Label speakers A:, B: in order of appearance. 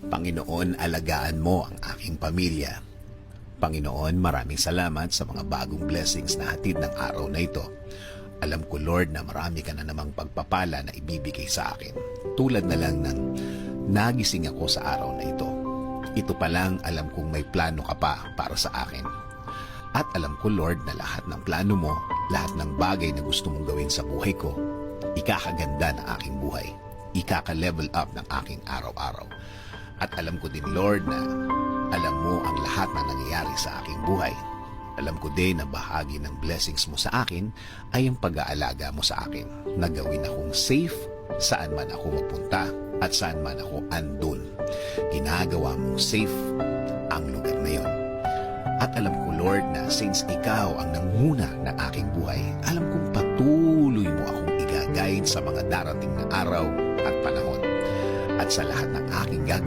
A: Panginoon, alagaan mo ang aking pamilya. Panginoon, maraming salamat sa mga bagong blessings na hatid ng araw na ito. Alam ko, Lord, na marami ka na namang pagpapala na ibibigay sa akin. Tulad na lang ng nagising ako sa araw na ito. Ito pa lang, alam kong may plano ka pa para sa akin. At alam ko, Lord, na lahat ng plano mo, lahat ng bagay na gusto mong gawin sa buhay ko, ikakaganda ng aking buhay. Ikaka-level up ng aking araw-araw. At alam ko din, Lord, na alam mo ang lahat na nangyayari sa aking buhay. Alam ko din na bahagi ng blessings mo sa akin ay ang pag-aalaga mo sa akin, na gawin akong safe saan man ako mapunta at saan man ako andun. Ginagawa mong safe ang lugar na yon. At alam ko, Lord, na since ikaw ang nanguna ng aking buhay, alam kong patuloy mo akong i-guide sa mga darating na araw at panahon. At sa lahat ng aking gagawin,